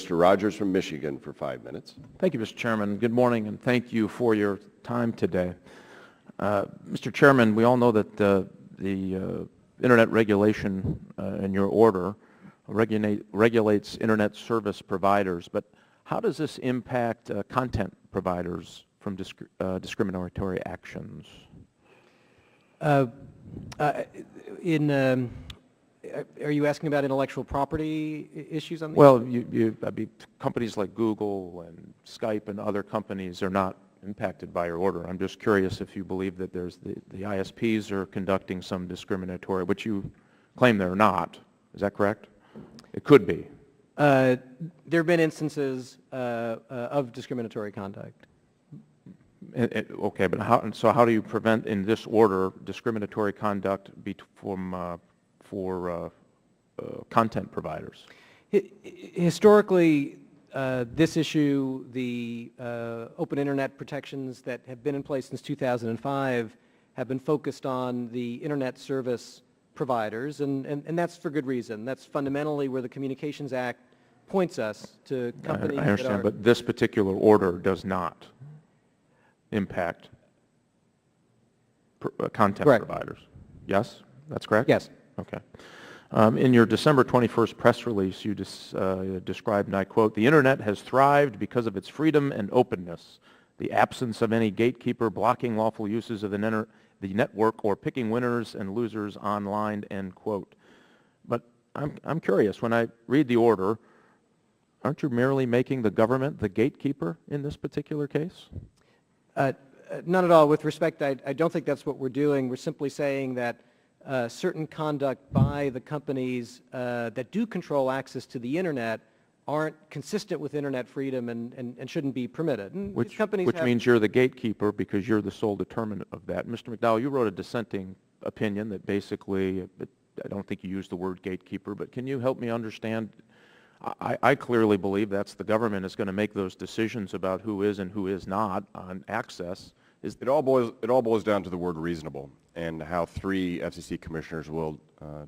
Mr. Rogers from Michigan for 5 minutes. Thank you, Mr. Chairman. Good morning, and thank you for your time today. Mr. Chairman, we all know that the Internet regulation in your order regulates Internet service providers, but how does this impact content providers from discriminatory actions? Are you asking about intellectual property issues on the? Well, I mean, companies like Google and Skype and other companies are not impacted by your order. I'm just curious if you believe that there's the ISPs are conducting some discriminatory, which you claim they're not. Is that correct? It could be. There have been instances of discriminatory conduct. Okay, but how do you prevent in this order discriminatory conduct for content providers? Historically, this issue, the open internet protections that have been in place since 2005 have been focused on the internet service providers, and that's for good reason. That's fundamentally where the Communications Act points us to companies. I understand, but this particular order does not impact content providers. Yes? That's correct? Yes. Okay. In your December 21st press release, you described, and I quote, "The Internet has thrived because of its freedom and openness, the absence of any gatekeeper blocking lawful uses of the network or picking winners and losers online," end quote. But I'm curious, when I read the order, aren't you merely making the government the gatekeeper in this particular case? None at all. With respect, I don't think that's what we're doing. We're simply saying that certain conduct by the companies that do control access to the Internet aren't consistent with Internet freedom and shouldn't be permitted. And which companies means you're the gatekeeper because you're the sole determinant of that. Mr. McDowell, you wrote a dissenting opinion that basically, I don't think you used the word gatekeeper, but can you help me understand? I clearly believe that's the government is going to make those decisions about who is and who is not on access. It all boils down to the word reasonable and how 3 FCC commissioners will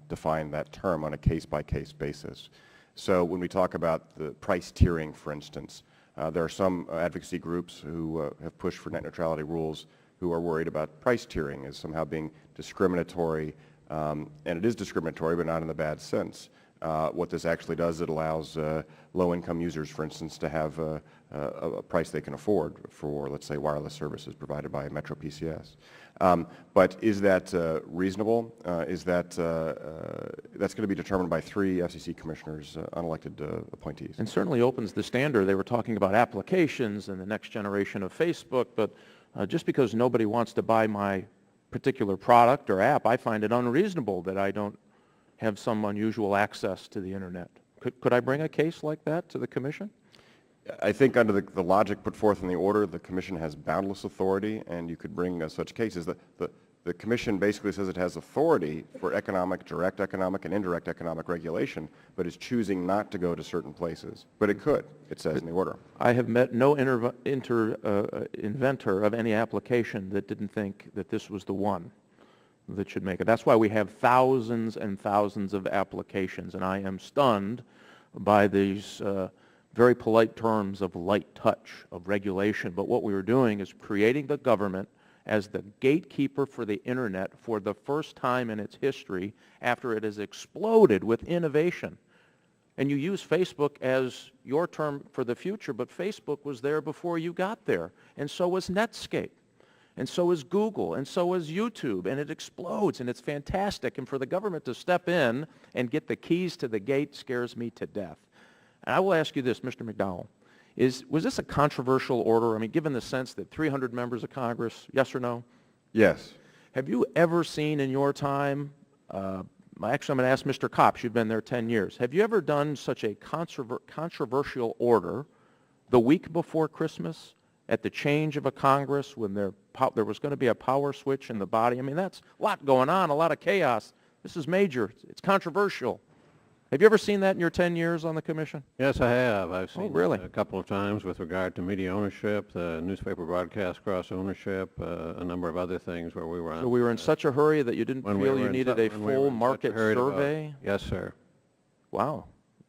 define that term on a case-by-case basis. So when we talk about the price tiering, for instance, there are some advocacy groups who have pushed for net neutrality rules who are worried about price tiering as somehow being discriminatory, and it is discriminatory, but not in the bad sense. What this actually does, it allows low-income users, for instance, to have a price they can afford for, let's say, wireless services provided by Metro PCS. But is that reasonable? That's going to be determined by 3 FCC commissioners, unelected appointees. And certainly opens the standard. They were talking about applications and the next generation of Facebook, but just because nobody wants to buy my particular product or app, I find it unreasonable that I don't have some unusual access to the Internet. Could I bring a case like that to the Commission? I think under the logic put forth in the order, the Commission has boundless authority, and you could bring such cases. The Commission basically says it has authority for direct economic and indirect economic regulation, but is choosing not to go to certain places. But it could, it says in the order. I have met no inventor of any application that didn't think that this was the one that should make it. That's why we have thousands and thousands of applications, and I am stunned by these very polite terms of light touch, of regulation. But what we were doing is creating the government as the gatekeeper for the Internet for the first time in its history after it has exploded with innovation. And you use Facebook as your term for the future, but Facebook was there before you got there, and so was Netscape. And so is Google, and so is YouTube, and it explodes, and it's fantastic. And for the government to step in and get the keys to the gate scares me to death. And I will ask you this, Mr. McDowell, was this a controversial order? I mean, given the sense that 300 members of Congress, yes or no? Yes. Have you ever seen in your time, actually I'm going to ask Mr. Copps, you've been there 10 years, have you ever done such a controversial order the week before Christmas at the change of a Congress when there was going to be a power switch in the body? I mean, that's a lot going on, a lot of chaos. This is major. It's controversial. Have you ever seen that in your 10 years on the Commission? Yes, I have. I've seen really? it a couple of times with regard to media ownership, the newspaper broadcast cross-ownership, a number of other things where we were on. So we were in such a hurry that you didn't feel you needed a full market survey? Yes, sir. Wow.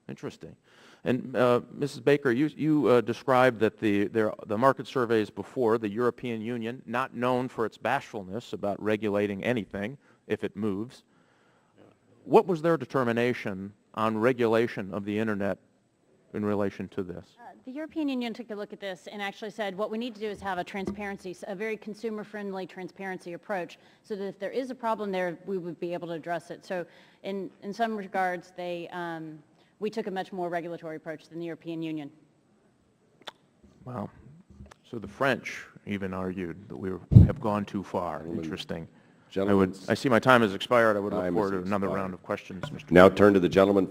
Interesting. And Mrs. Baker, you described that the market surveys before, the European Union, not known for its bashfulness about regulating anything if it moves. What was their determination on regulation of the Internet in relation to this? The European Union took a look at this and actually said what we need to do is have a very consumer-friendly transparency approach so that if there is a problem there, we would be able to address it. So in some regards, we took a much more regulatory approach than the European Union. Wow. So the French even argued that we have gone too far. Interesting. I see my time has expired. I would look Time forward has to another expired. round of questions, Mr. Now Chairman. turn to the gentleman